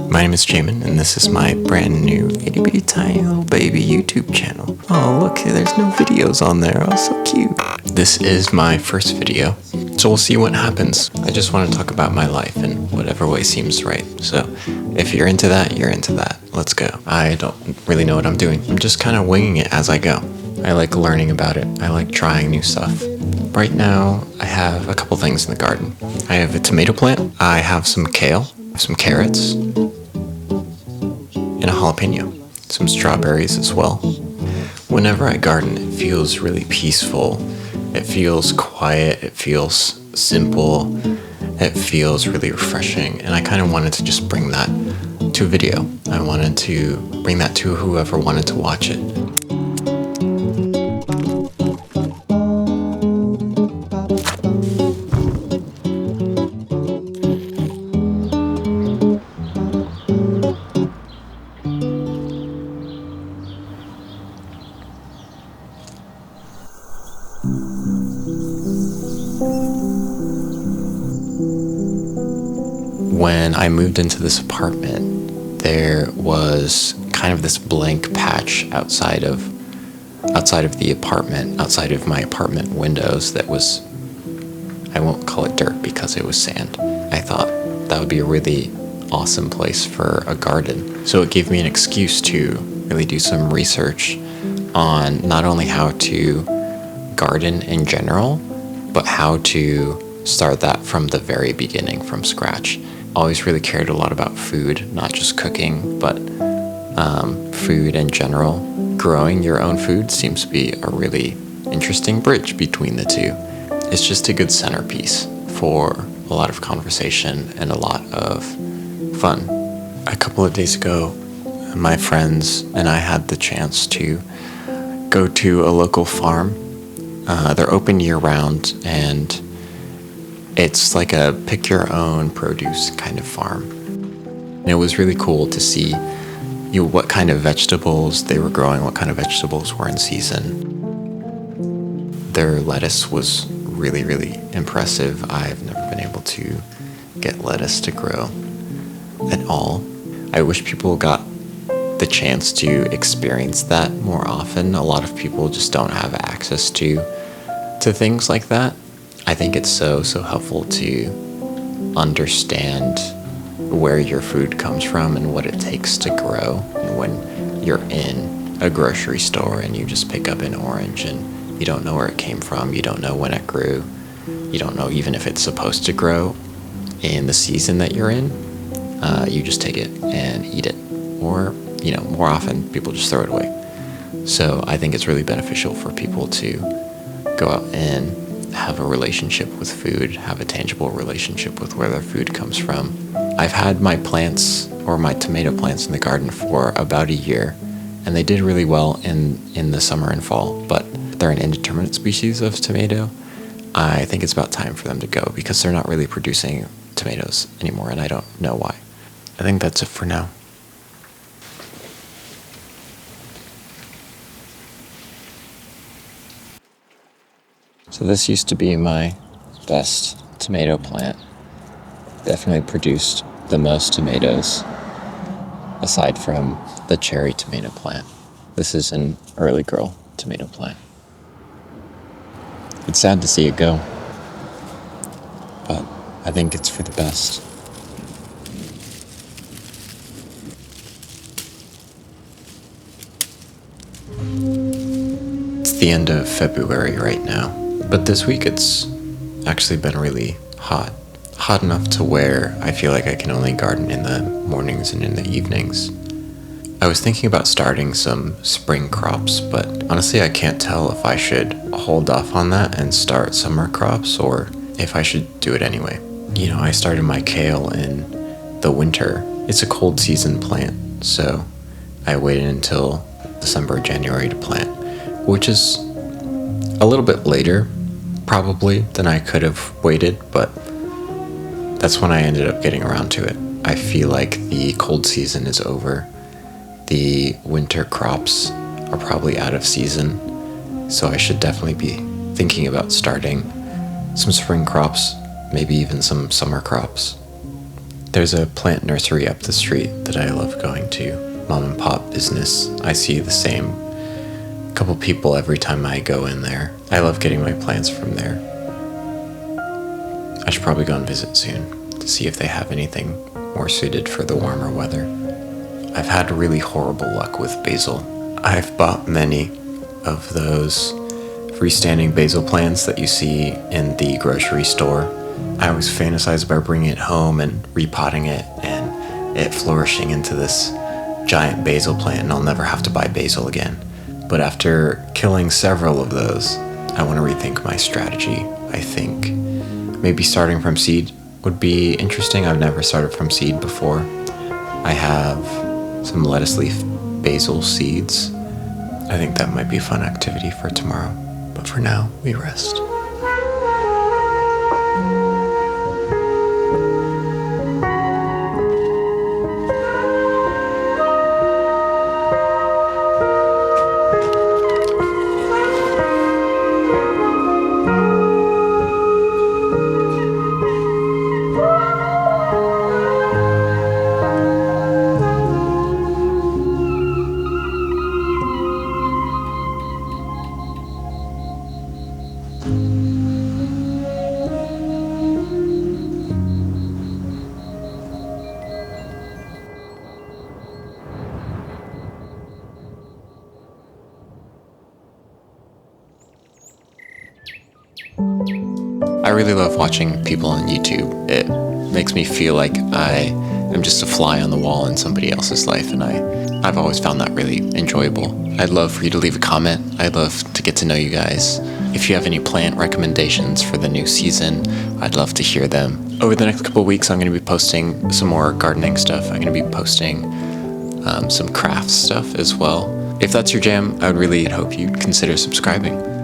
My name is Jamin, and this is my brand new itty bitty tiny little baby YouTube channel. Oh look, there's no videos on there. Oh, so cute. This is my first video, so we'll see what happens. I just want to talk about my life in whatever way seems right. So if you're into that, you're into that. Let's go. I don't really know what I'm doing. I'm just kind of winging it as I go. I like learning about it. I like trying new stuff. Right now, I have a couple things in the garden. I have a tomato plant. I have some kale, some carrots, and a jalapeno. Some strawberries as well. Whenever I garden, it feels really peaceful. It feels quiet. It feels simple. It feels really refreshing. And I kind of wanted to just bring that to a video. I wanted to bring that to whoever wanted to watch it. When I moved into this apartment, there was kind of this blank patch outside of the apartment, outside of my apartment windows that was, I won't call it dirt because it was sand. I thought that would be a really awesome place for a garden. So it gave me an excuse to really do some research on not only how to garden in general, but how to start that from the very beginning, from scratch. Always really cared a lot about food, not just cooking, but food in general. Growing your own food seems to be a really interesting bridge between the two. It's just a good centerpiece for a lot of conversation and a lot of fun. A couple of days ago, my friends and I had the chance to go to a local farm. They're open year-round, and it's like a pick-your-own produce kind of farm. And it was really cool to see what kind of vegetables they were growing, what kind of vegetables were in season. Their lettuce was really, really impressive. I've never been able to get lettuce to grow at all. I wish people got the chance to experience that more often. A lot of people just don't have access to things like that. I think it's so helpful to understand where your food comes from and what it takes to grow. And when you're in a grocery store and you just pick up an orange and you don't know where it came from, you don't know when it grew, you don't know even if it's supposed to grow in the season that you're in, you just take it and eat it. Or, more often people just throw it away. So I think it's really beneficial for people to go out and have a relationship with food, have a tangible relationship with where their food comes from. I've had my plants, or my tomato plants in the garden for about a year, and they did really well in the summer and fall, but they're an indeterminate species of tomato. I think it's about time for them to go because they're not really producing tomatoes anymore, and I don't know why. I think that's it for now. So this used to be my best tomato plant. Definitely produced the most tomatoes, aside from the cherry tomato plant. This is an early girl tomato plant. It's sad to see it go, but I think it's for the best. It's the end of February right now. But this week it's actually been really hot. Hot enough to where I feel like I can only garden in the mornings and in the evenings. I was thinking about starting some spring crops, but honestly I can't tell if I should hold off on that and start summer crops or if I should do it anyway. I started my kale in the winter. It's a cold season plant, so I waited until December, January to plant, which is a little bit later, probably, than I could have waited, but that's when I ended up getting around to it. I feel like the cold season is over. The winter crops are probably out of season, so I should definitely be thinking about starting some spring crops, maybe even some summer crops. There's a plant nursery up the street that I love going to. Mom and pop business. I see the same couple people every time I go in there. I love getting my plants from there. I should probably go and visit soon to see if they have anything more suited for the warmer weather. I've had really horrible luck with basil. I've bought many of those freestanding basil plants that you see in the grocery store. I always fantasize about bringing it home and repotting it and it flourishing into this giant basil plant, and I'll never have to buy basil again. But after killing several of those, I want to rethink my strategy. I think maybe starting from seed would be interesting. I've never started from seed before. I have some lettuce leaf basil seeds. I think that might be a fun activity for tomorrow. But for now, we rest. I really love watching people on YouTube. It makes me feel like I am just a fly on the wall in somebody else's life, and I've always found that really enjoyable. I'd love for you to leave a comment. I'd love to get to know you guys. If you have any plant recommendations for the new season, I'd love to hear them. Over the next couple of weeks, I'm going to be posting some more gardening stuff. I'm going to be posting some craft stuff as well. If that's your jam, I would really hope you'd consider subscribing.